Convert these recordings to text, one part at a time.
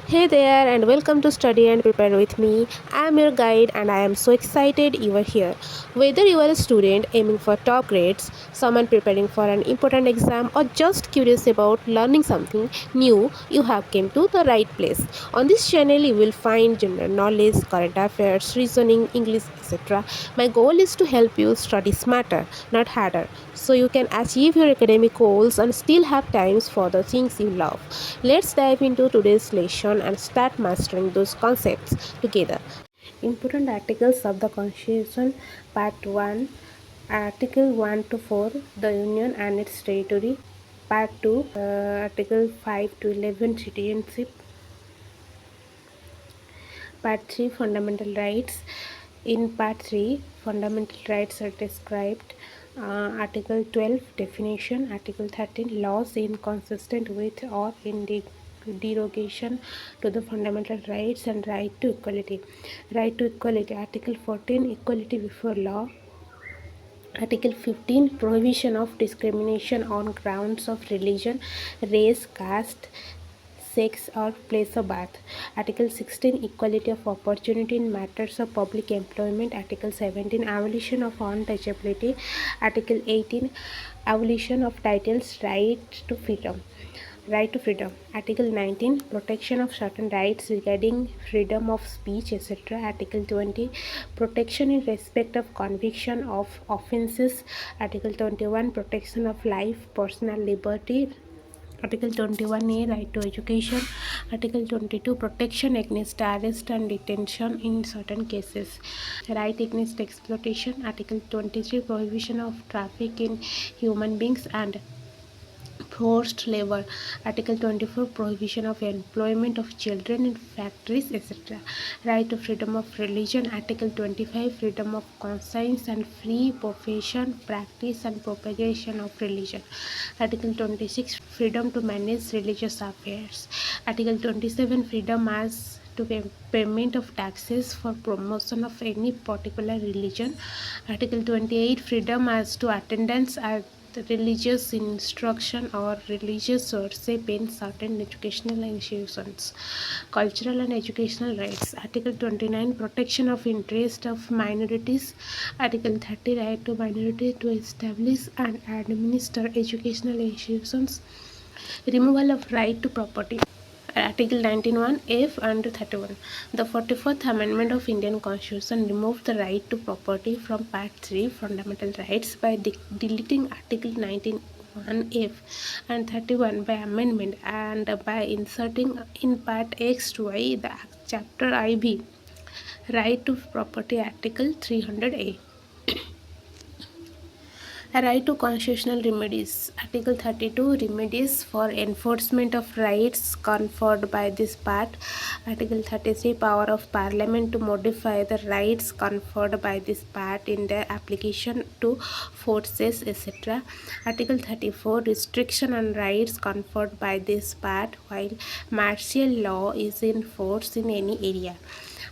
Hey there, and welcome to Study and Prepare with me. I am your guide, and I am so excited you are here. Whether you are a student aiming for top grades, someone preparing for an important exam, or just curious about learning something new, you have come to the right place. On this channel, you will find general knowledge, current affairs, reasoning, English, etc. My goal is to help you study smarter, not harder, so you can achieve your academic goals and still have times for the things you love. Let's dive into today's lesson and start mastering those concepts together. Important articles of the Constitution, Part 1, Article 1 to 4, the Union and its territory. Part 2, Article 5 to 11, citizenship. Part 3, fundamental rights. In Part 3, fundamental rights are described. Article 12, definition. Article 13, laws inconsistent with or in derogation to the fundamental rights and right to equality. Right to equality. Article 14, equality before law. Article 15, prohibition of discrimination on grounds of religion, race, caste, sex, or place of birth. Article 16, equality of opportunity in matters of public employment. Article 17, abolition of untouchability. Article 18, abolition of titles, right to freedom. Article 19, protection of certain rights regarding freedom of speech, etc. Article 20, protection in respect of conviction of offences. Article 21, protection of life, personal liberty. Article 21A, right to education. Article 22, protection against arrest and detention in certain cases. Right against exploitation. Article 23, prohibition of traffic in human beings and forced labor. Article 24, prohibition of employment of children in factories, etc. Right to freedom of religion. Article 25, freedom of conscience and free profession, practice and propagation of religion. Article 26, freedom to manage religious affairs. Article 27, freedom as to payment of taxes for promotion of any particular religion. Article 28, freedom as to attendance at religious instruction or religious worship in certain educational institutions. Cultural and educational rights. Article 29, protection of interest of minorities. Article 30, right to minority to establish and administer educational institutions. Removal of right to property. Article 19(1)(f) and 31. The 44th Amendment of Indian Constitution removed the right to property from Part 3 Fundamental Rights by deleting Article 19(1)(f) and 31 by amendment and by inserting in Part X to Y the Chapter IV Right to Property Article 300A. A right to constitutional remedies. Article 32, remedies for enforcement of rights conferred by this part. Article 33, power of Parliament to modify the rights conferred by this part in their application to forces, etc. Article 34, restriction on rights conferred by this part while martial law is in force in any area.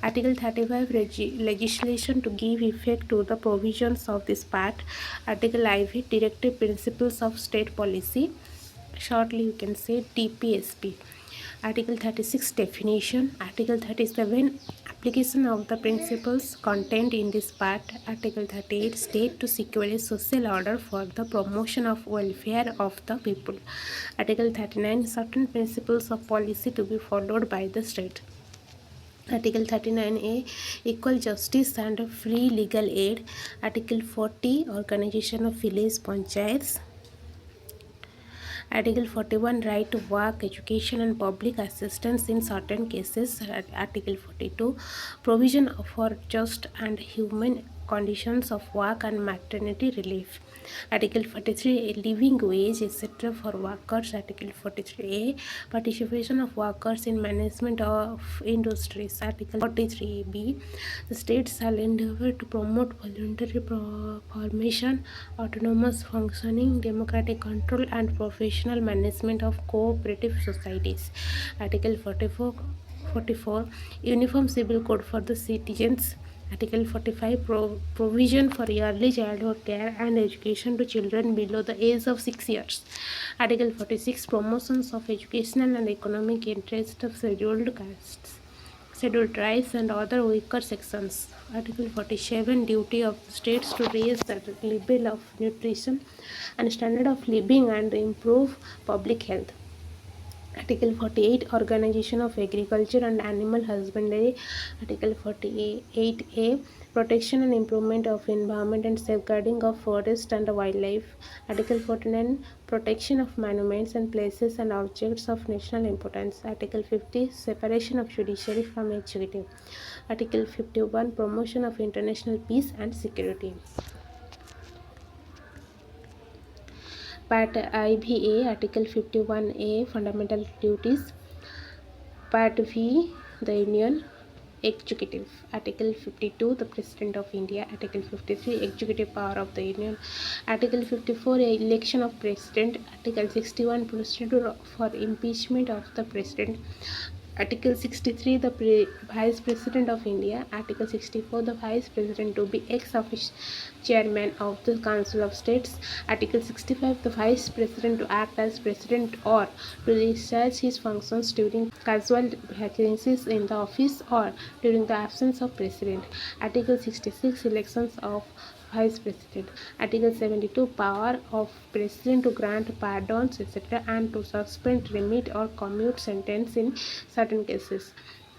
Article 35, legislation to give effect to the provisions of this part. Article IV, directive principles of state policy. Shortly you can say DPSP. Article 36, definition. Article 37, application of the principles contained in this part. Article 38, state to secure a social order for the promotion of welfare of the people. Article 39, certain principles of policy to be followed by the state. Article 39A, equal justice and free legal aid. Article 40, organization of village panchayats. Article 41, right to work, education and public assistance in certain cases. Article 42, provision for just and human conditions of work and maternity relief. Article 43, living wage, etc. for workers. Article 43A, participation of workers in management of industries. Article 43B, the states shall endeavor to promote voluntary formation, autonomous functioning, democratic control and professional management of cooperative societies. Article 44, uniform civil code for the citizens Article 45 provision for early childhood care and education to children below the age of 6 years. Article 46 promotions of educational and economic interest of scheduled castes, scheduled tribes and other weaker sections. Article 47 duty of states to raise the level of nutrition and standard of living and improve public health. Article 48 Organization of Agriculture and Animal Husbandry. Article 48A Protection and Improvement of Environment and Safeguarding of Forest and Wildlife. Article 49 Protection of Monuments and Places and Objects of National Importance. Article 50 Separation of Judiciary from Executive. Article 51 Promotion of International Peace and Security. Part IVA Article 51A Fundamental Duties. Part V the Union Executive. Article 52 the President of India. Article 53 Executive power of the Union. Article 54 Election of President. Article 61 Procedure for impeachment of the President. Article 63 the Vice President of India. Article 64 the Vice President to be ex officio Chairman of the Council of States. Article 65 the Vice President to act as President or to discharge his functions during casual vacancies in the office or during the absence of President. Article 66 elections of Vice President. Article 72 power of President to grant pardons etc. and to suspend, remit or commute sentence in certain cases.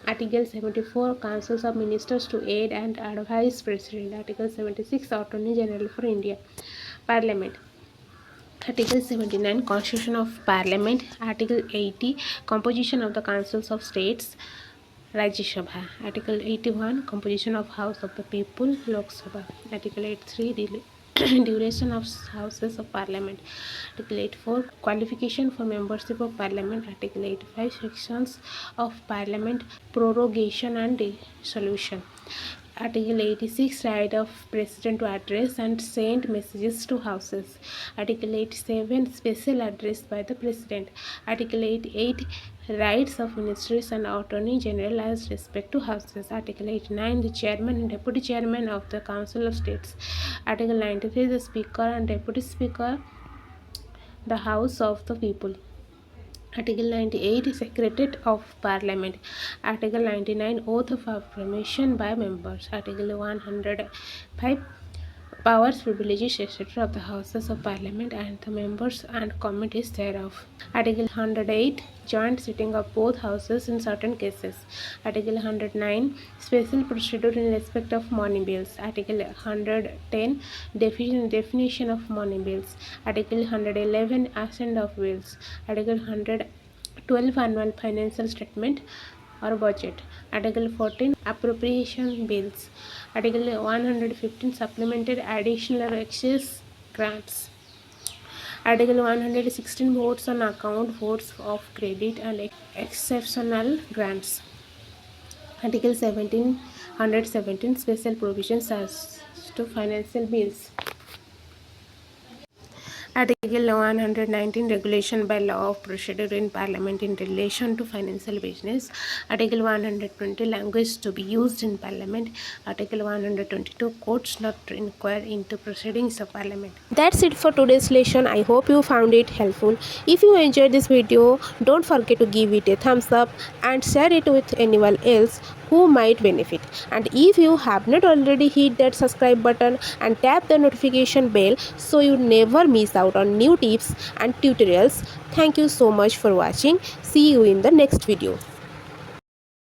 Article 74 Councils of Ministers to aid and advise President. Article 76 Attorney General for India. Parliament. Article 79 Constitution of Parliament. Article 80 Composition of the Councils of States. Rajya Sabha. Article 81 Composition of House of the People, Lok Sabha. Article 83 Duration of Houses of Parliament. Article 84 Qualification for membership of Parliament. Article 85 Sections of Parliament, Prorogation and Dissolution. Article 86 Right of President to address and send messages to houses. Article 87 Special address by the President. Article 88 Rights of Ministers and Attorney General as respect to houses. Article 89 the Chairman and Deputy Chairman of the Council of States. Article 93 the Speaker and Deputy Speaker, the House of the People. Article 98 Secretariat of Parliament. Article 99 Oath of Affirmation by members. Article 105 Powers, privileges, etc. of the Houses of Parliament and the members and committees thereof. Article 108 Joint sitting of both houses in certain cases. Article 109 Special procedure in respect of money bills. Article 110 Definition of money bills. Article 111 Assent of bills. Article 112 Annual financial statement or budget. Article 14 Appropriation bills. Article 115 Supplemented additional excess grants. Article 116 Votes on account, votes of credit and exceptional grants. Article 117 Special provisions as to financial bills. Article 119 Regulation by law of procedure in Parliament in relation to financial business. Article 120 Language to be used in Parliament. Article 122 Courts not to inquire into proceedings of Parliament. That's it for today's lesson. I hope you found it helpful. If you enjoyed this video, don't forget to give it a thumbs up and share it with anyone else who might benefit. And if you have not already hit that subscribe button and tap the notification bell so you never miss out on new tips and tutorials. Thank you so much for watching. See you in the next video.